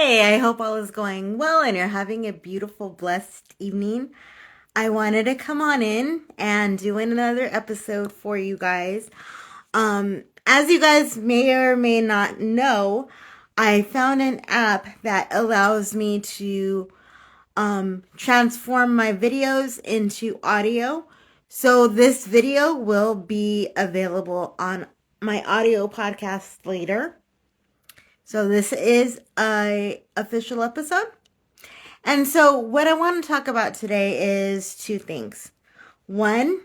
Hey, I hope all is going well and you're having a beautiful, blessed evening. I wanted to come on in and do another episode for you guys. As you guys may or may not know, I found an app that allows me to transform my videos into audio. So this video will be available on my audio podcast later. So this is a official episode. And so what I want to talk about today is two things. One,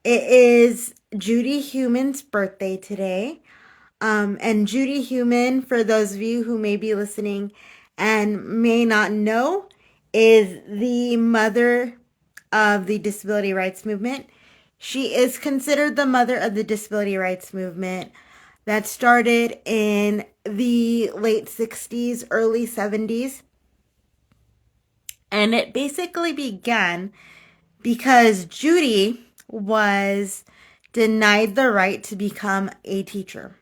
it is Judy Heumann's birthday today. And Judy Heumann, for those of you who may be listening and may not know, is the mother of the disability rights movement. She is considered the mother of the disability rights movement that started in the late 60s, early 70s. And it basically began because Judy was denied the right to become a teacher.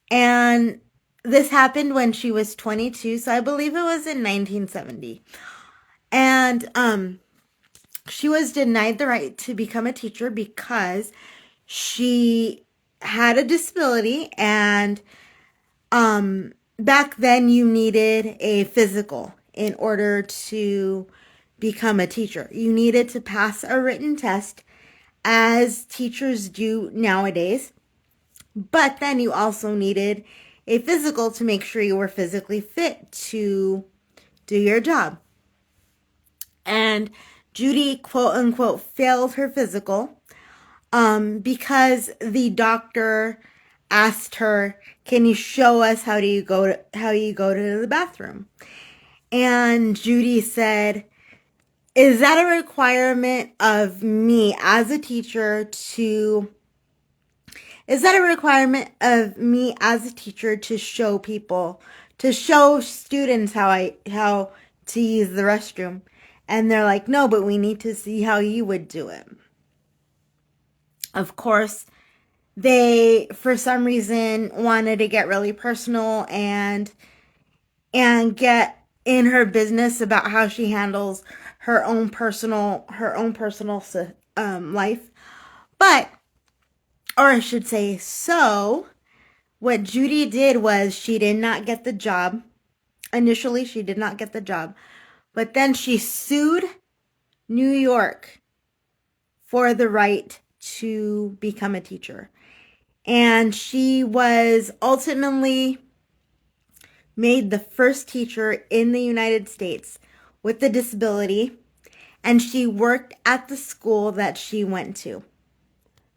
And this happened when she was 22, so I believe it was in 1970. And she was denied the right to become a teacher because she had a disability, and back then you needed a physical in order to become a teacher. You needed to pass a written test, as teachers do nowadays, but then you also needed a physical to make sure you were physically fit to do your job. And Judy, quote unquote, failed her physical because the doctor asked her, "Can you show us how you go to the bathroom?" And Judy said, "Is that a requirement of me as a teacher to show people, to show students how to use the restroom?" And they're like, "No, but we need to see how you would do it." Of course, they, for some reason, wanted to get really personal and get in her business about how she handles her own personal life. But, or I should say, so what Judy did was she did not get the job. Initially, she did not get the job, but then she sued New York for the right to become a teacher. And she was ultimately made the first teacher in the United States with a disability, and she worked at the school that she went to,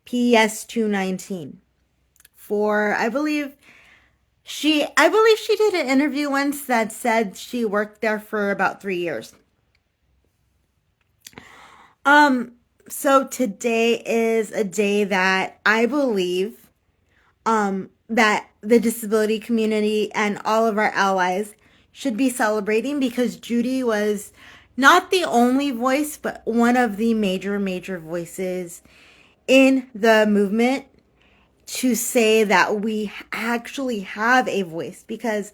PS 219, for I believe she did an interview once that said she worked there for about 3 years. So today is a day that I believe that the disability community and all of our allies should be celebrating, because Judy was not the only voice, but one of the major voices in the movement to say that we actually have a voice, because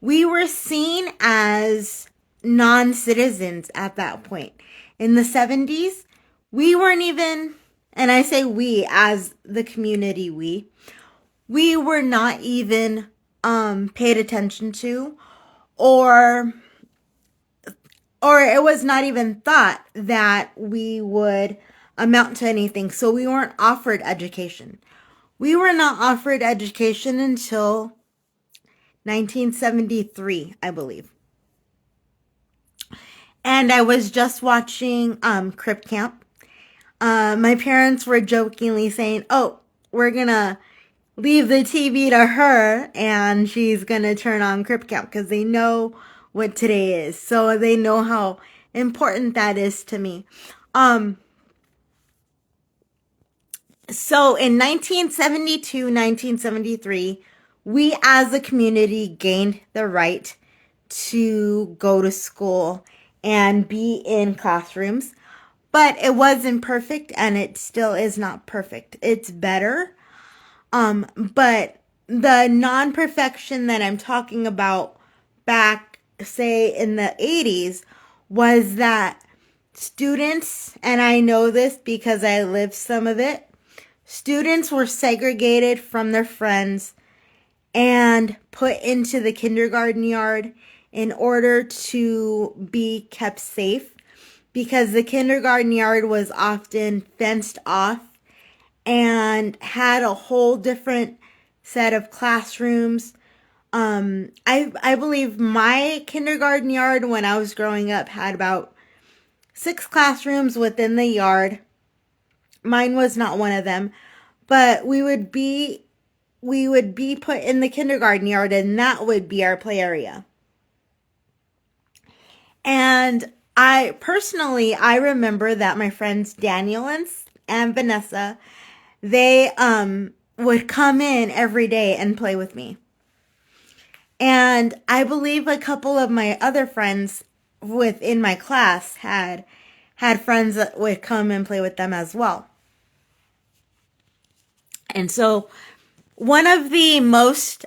we were seen as non-citizens at that point. In the 70s, we weren't even, and I say we as the community, we were not even paid attention to, or it was not even thought that we would amount to anything. So we weren't offered education. We were not offered education until 1973, I believe. And I was just watching Crip Camp. My parents were jokingly saying, "Oh, we're gonna leave the TV to her and she's gonna turn on Crip Camp," because they know what today is. So they know how important that is to me. So in 1972, 1973, we as a community gained the right to go to school and be in classrooms. But it wasn't perfect, and it still is not perfect. It's better. But the non-perfection that I'm talking about back, say, in the 80s was that students, and I know this because I lived some of it, students were segregated from their friends and put into the kindergarten yard in order to be kept safe, because the kindergarten yard was often fenced off and had a whole different set of classrooms. I believe my kindergarten yard when I was growing up had about 6 classrooms within the yard. Mine was not one of them, but we would be put in the kindergarten yard, and that would be our play area. And I remember that my friends Daniel and Vanessa, they would come in every day and play with me. And I believe a couple of my other friends within my class had friends that would come and play with them as well. And so one of the most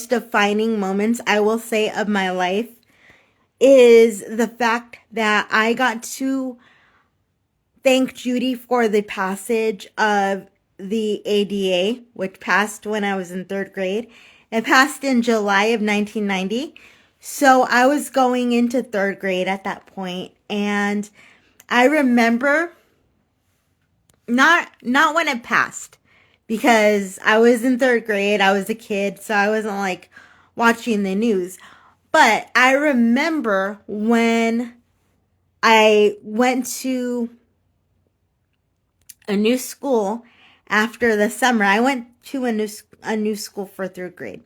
defining moments, I will say, of my life is the fact that I got to thank Judy for the passage of the ADA, which passed when I was in 3rd grade. It passed in July of 1990. So I was going into 3rd grade at that point, and I remember not when it passed, because I was in 3rd grade, I was a kid, so I wasn't like watching the news. But I remember when I went to a new school after the summer. I went to a new school for 3rd grade.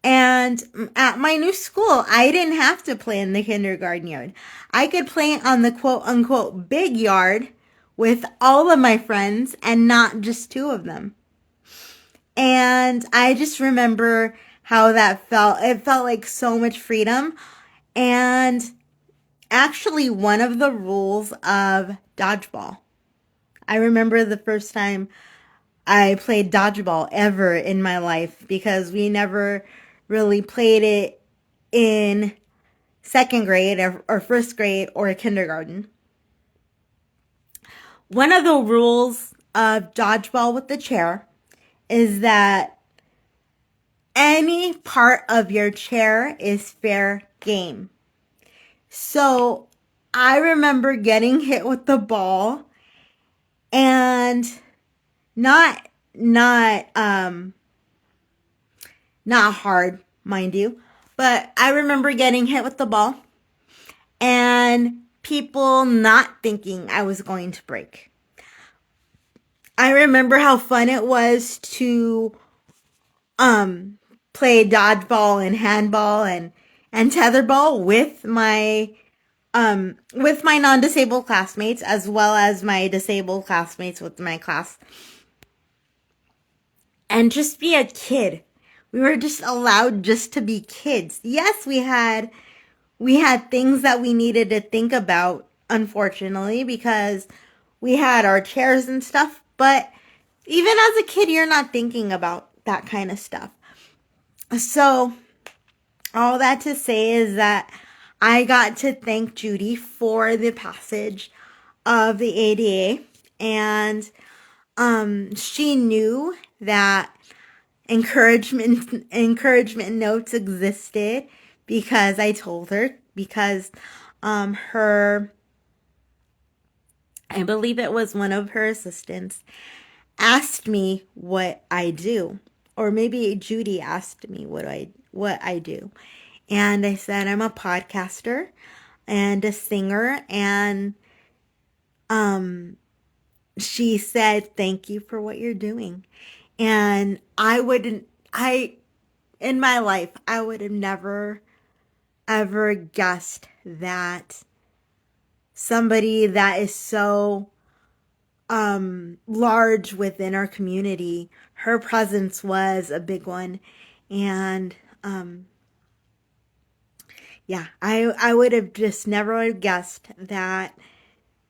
And at my new school, I didn't have to play in the kindergarten yard. I could play on the quote unquote big yard with all of my friends and not just 2 of them. And I just remember how that felt. It felt like so much freedom. And actually, one of the rules of dodgeball. I remember the first time I played dodgeball ever in my life, because we never really played it in 2nd grade or 1st grade or kindergarten. One of the rules of dodgeball with the chair is that any part of your chair is fair game. So I remember getting hit with the ball, and not hard, mind you, but I remember getting hit with the ball and people not thinking I was going to break. I remember how fun it was to play dodgeball and handball and tetherball with my non-disabled classmates, as well as my disabled classmates with my class, and just be a kid. We were just allowed just to be kids. Yes, we had things that we needed to think about, unfortunately, because we had our chairs and stuff, but even as a kid, you're not thinking about that kind of stuff. So all that to say is that I got to thank Judy for the passage of the ADA, and she knew that encouragement notes existed, because I told her, because I believe it was one of her assistants, asked me what I do, or maybe Judy asked me what I do, and I said I'm a podcaster and a singer, and she said thank you for what you're doing. And in my life, I would have never ever guessed that somebody that is so large within our community, her presence was a big one. And yeah, I would have just never guessed that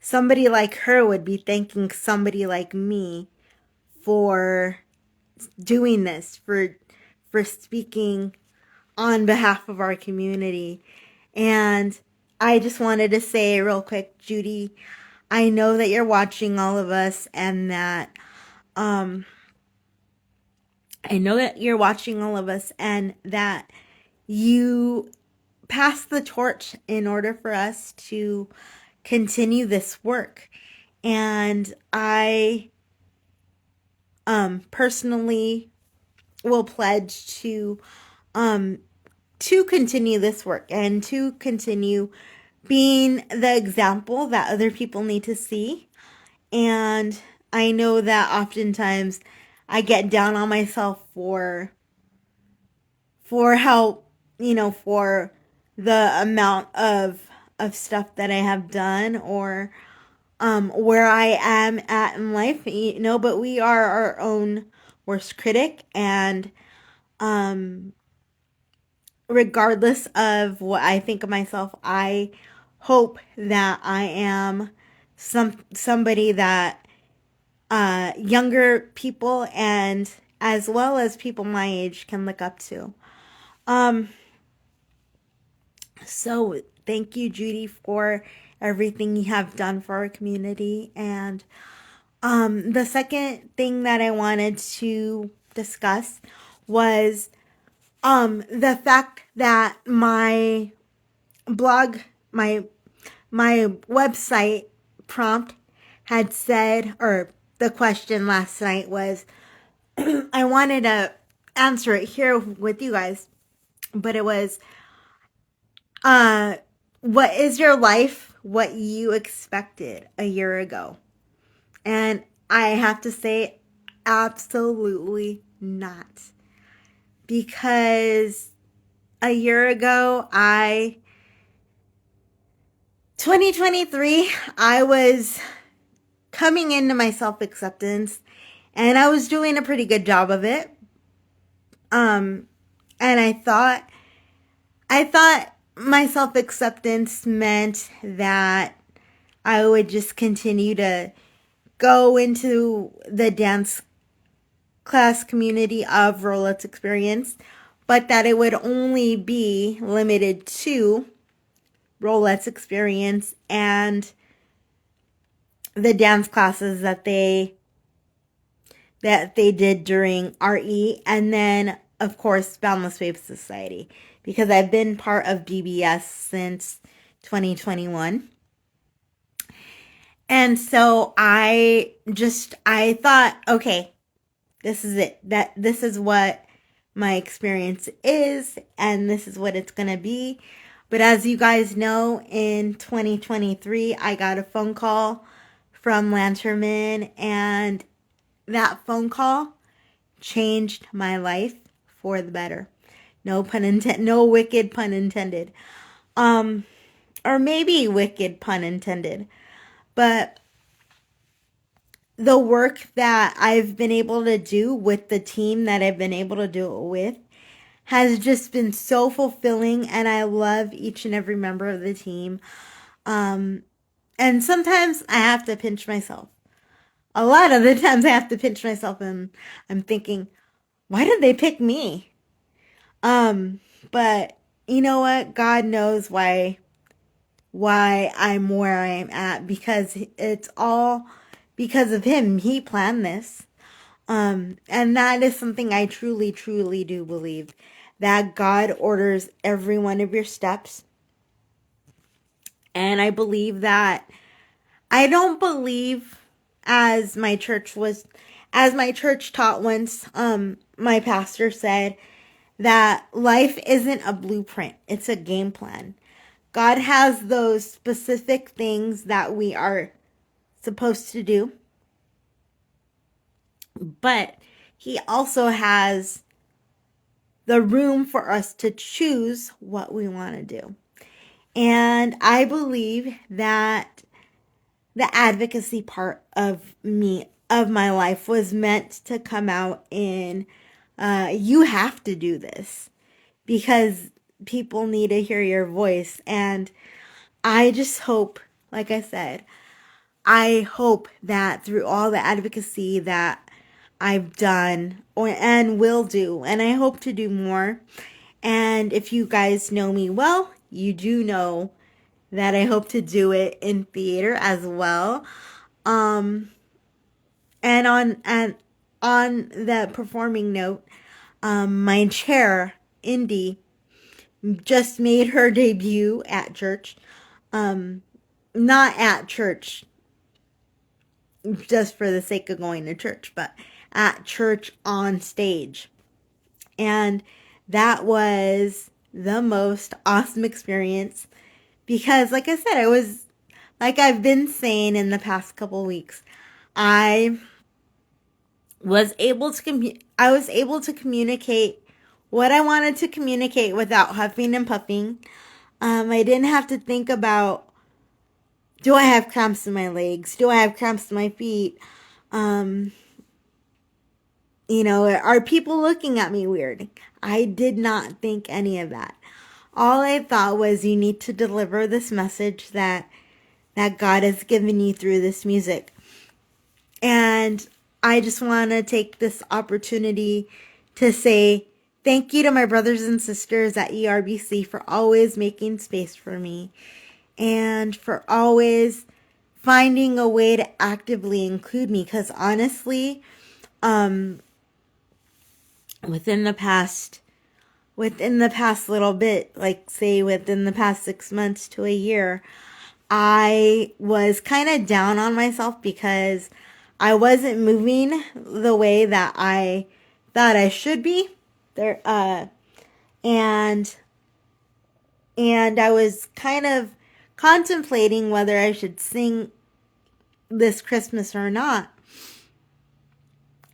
somebody like her would be thanking somebody like me for doing this, for speaking on behalf of our community. And I just wanted to say real quick, Judy, I know that you're watching all of us, and that um I know that you're watching all of us, and that you pass the torch in order for us to continue this work. And I personally will pledge um to continue this work and to continue being the example that other people need to see. And I know that oftentimes I get down on myself for how, for the amount of stuff that I have done, or where I am at in life, but we are our own worst critic. And regardless of what I think of myself, I hope that I am somebody that younger people, and as well as people my age, can look up to. So thank you, Judy, for everything you have done for our community. And the second thing that I wanted to discuss was the fact that my blog, my website prompt had said, or the question last night was, I wanted to answer it here with you guys, but it was, what is your life what you expected a year ago? And I have to say, absolutely not. Because a year ago, 2023, I was coming into my self-acceptance, and I was doing a pretty good job of it. And I thought my self-acceptance meant that I would just continue to go into the dance class community of Rolette's Experience, but that it would only be limited to Rolette's Experience and the dance classes that they did during RE, and then of course Boundless Wave Society, because I've been part of BBS since 2021. And so I thought, okay, this is it. This is what my experience is, and this is what it's going to be. But as you guys know, in 2023, I got a phone call from Lanterman, and that phone call changed my life for the better. No pun intended. No wicked pun intended. Or maybe wicked pun intended. But the work that I've been able to do with the team that I've been able to do it with has just been so fulfilling, and I love each and every member of the team. And sometimes I have to pinch myself. A lot of the times I have to pinch myself, and I'm thinking, why did they pick me? But you know what? God knows why I'm where I am at, because it's all because of him. He planned this. And that is something I truly, truly do believe, that God orders every one of your steps. And I believe that, I don't believe, as my church taught once, my pastor said that life isn't a blueprint, it's a game plan. God has those specific things that we are supposed to do, but he also has the room for us to choose what we want to do. And I believe that the advocacy part of my life was meant to come out in, you have to do this, because people need to hear your voice. And I just hope, like I said, I hope that through all the advocacy that I've done and will do, and I hope to do more. And if you guys know me well, you do know that I hope to do it in theater as well. Um, and on the performing note, my chair, Indy, just made her debut at church. Not at church, just for the sake of going to church, but at church on stage. And that was the most awesome experience because, like I said, like I've been saying in the past couple weeks, I I was able to communicate what I wanted to communicate without huffing and puffing. I didn't have to think about, do I have cramps in my legs? Do I have cramps in my feet? Um, are people looking at me weird? I did not think any of that. All I thought was, you need to deliver this message that God has given you through this music. And I just want to take this opportunity to say thank you to my brothers and sisters at ERBC for always making space for me and for always finding a way to actively include me. Because honestly, within the past little bit, like say within the past 6 months to a year, I was kind of down on myself because I wasn't moving the way that I thought I should be there. And I was kind of contemplating whether I should sing this Christmas or not.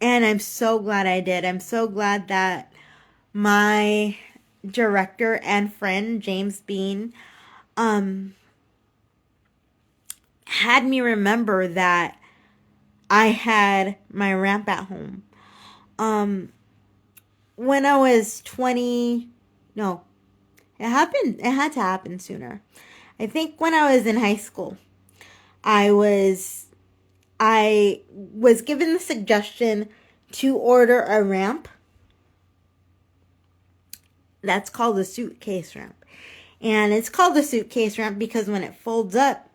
And I'm so glad I did. I'm so glad that my director and friend, James Bean, had me remember that I had my ramp at home. When I was 20, no, it had to happen sooner. I think when I was in high school, I was given the suggestion to order a ramp. That's called a suitcase ramp. And it's called a suitcase ramp because when it folds up,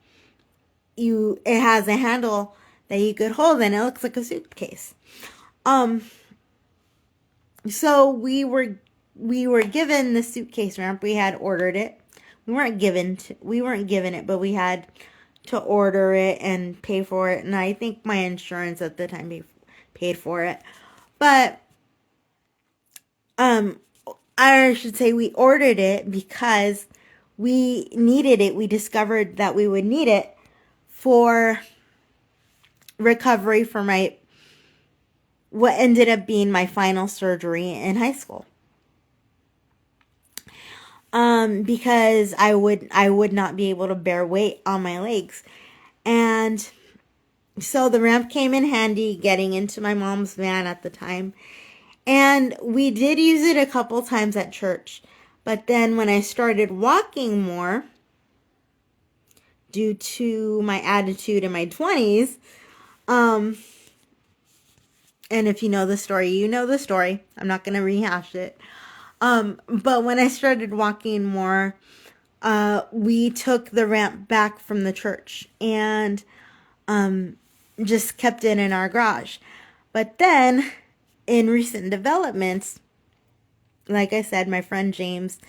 it has a handle that you could hold and it looks like a suitcase. So we were given the suitcase ramp. We had ordered it. We weren't given it, but we had to order it and pay for it. And I think my insurance at the time paid for it. But I should say we ordered it because we needed it. We discovered that we would need it for recovery for what ended up being my final surgery in high school. Because I would not be able to bear weight on my legs. And so the ramp came in handy getting into my mom's van at the time. And we did use it a couple times at church. But then when I started walking more, due to my attitude in my 20s, and if you know the story, you know the story. I'm not going to rehash it. But when I started walking more, we took the ramp back from the church and just kept it in our garage. But then, in recent developments, like I said, my friend James,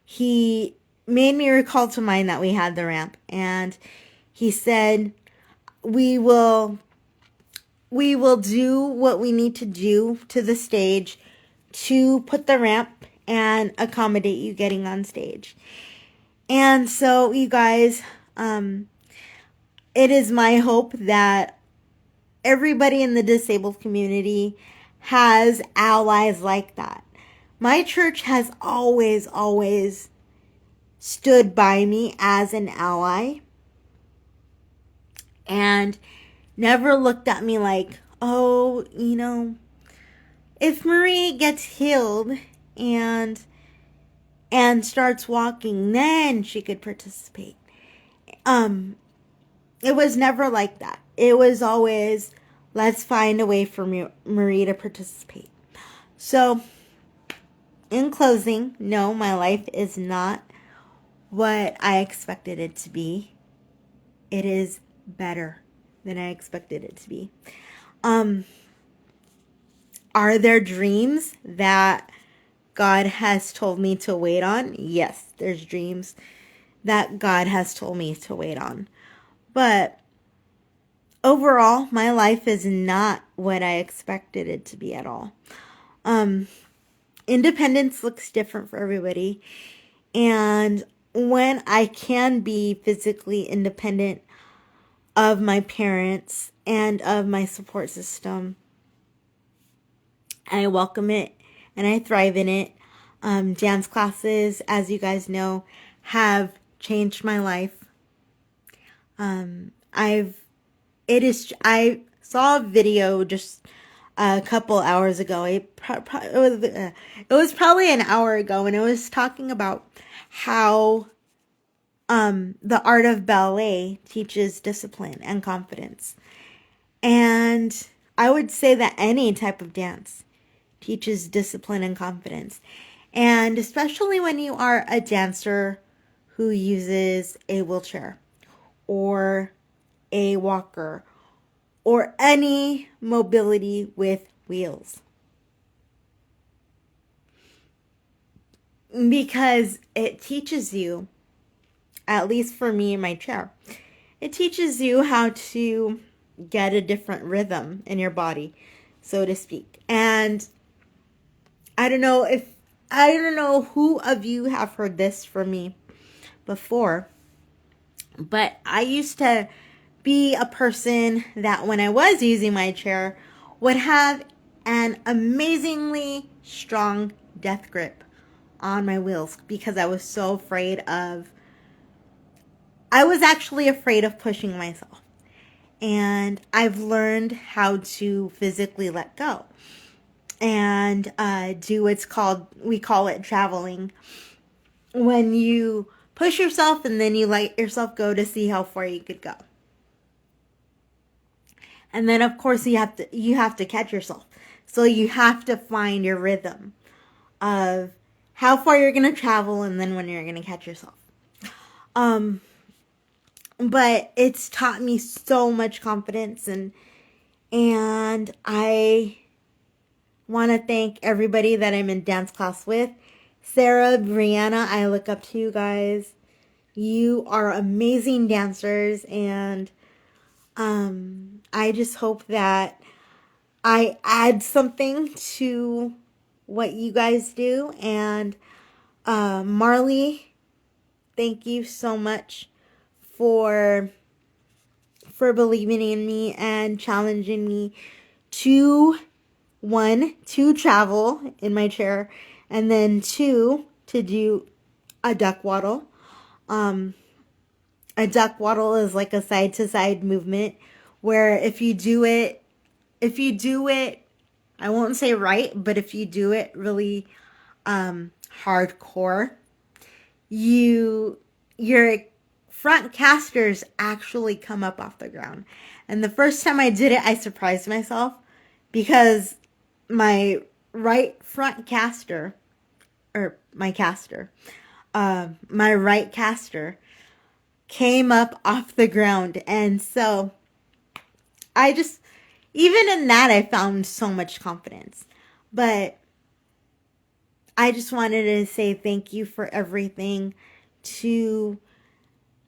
he made me recall to mind that we had the ramp. And he said, we will do what we need to do to the stage to put the ramp and accommodate you getting on stage. And so, you guys, it is my hope that everybody in the disabled community has allies like that. My church has always, always stood by me as an ally and never looked at me like, oh, if Marie gets healed and starts walking, then she could participate. It was never like that. It was always, let's find a way for Marie to participate. So, in closing, no, my life is not what I expected it to be. It is better than I expected it to be. Are there dreams that God has told me to wait on? Yes, there's dreams that God has told me to wait on. But overall, my life is not what I expected it to be at all. Independence looks different for everybody. And when I can be physically independent of my parents and of my support system, I welcome it and I thrive in it. Dance classes, as you guys know, have changed my life. I saw a video just a couple hours ago. It was probably an hour ago, and it was talking about how the art of ballet teaches discipline and confidence. And I would say that any type of dance teaches discipline and confidence. And especially when you are a dancer who uses a wheelchair or a walker or any mobility with wheels. Because it teaches you, at least for me in my chair, it teaches you how to get a different rhythm in your body, so to speak. And I don't know who of you have heard this from me before, but I used to be a person that when I was using my chair would have an amazingly strong death grip on my wheels because I was actually afraid of pushing myself. And I've learned how to physically let go and do we call it traveling. When you push yourself and then you let yourself go to see how far you could go. And then of course you have to catch yourself. So you have to find your rhythm of how far you're going to travel and then when you're going to catch yourself. But it's taught me so much confidence and I want to thank everybody that I'm in dance class with. Sarah, Brianna, I look up to you guys. You are amazing dancers, and I just hope that I add something to what you guys do. And Marley, thank you so much for believing in me and challenging me to travel in my chair, and then 2, to do a duck waddle. A duck waddle is like a side to side movement where if you do it, I won't say right, but if you do it really hardcore, your front casters actually come up off the ground. And the first time I did it, I surprised myself because my right front caster, or my right caster came up off the ground. And so even in that, I found so much confidence. But I just wanted to say thank you for everything to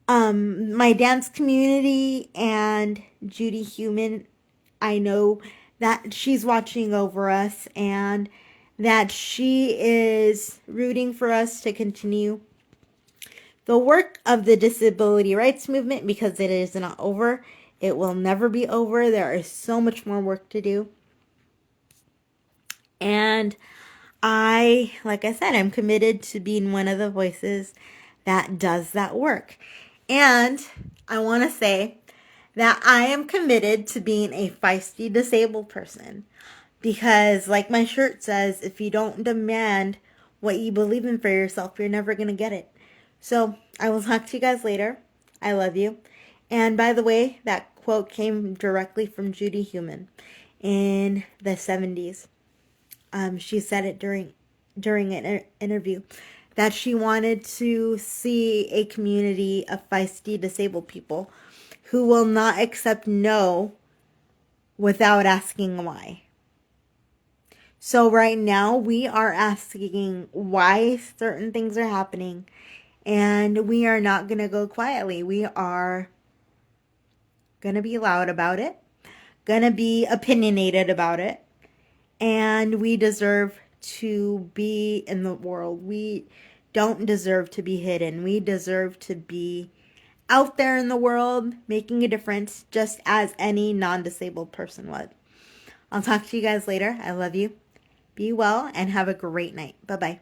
my dance community and Judy Heumann. I know that she's watching over us and that she is rooting for us to continue the work of the disability rights movement, because it is not over. It will never be over. There is so much more work to do. And like I said, I'm committed to being one of the voices that does that work. And I want to say that I am committed to being a feisty disabled person. Because like my shirt says, if you don't demand what you believe in for yourself, you're never going to get it. So I will talk to you guys later. I love you. And by the way, that quote came directly from Judy Heumann in the 70s. She said it during an interview that she wanted to see a community of feisty disabled people who will not accept no without asking why. So right now we are asking why certain things are happening, and we are not going to go quietly. We are going to be loud about it, going to be opinionated about it, and we deserve to be in the world. We don't deserve to be hidden. We deserve to be out there in the world making a difference just as any non-disabled person would. I'll talk to you guys later. I love you. Be well and have a great night. Bye-bye.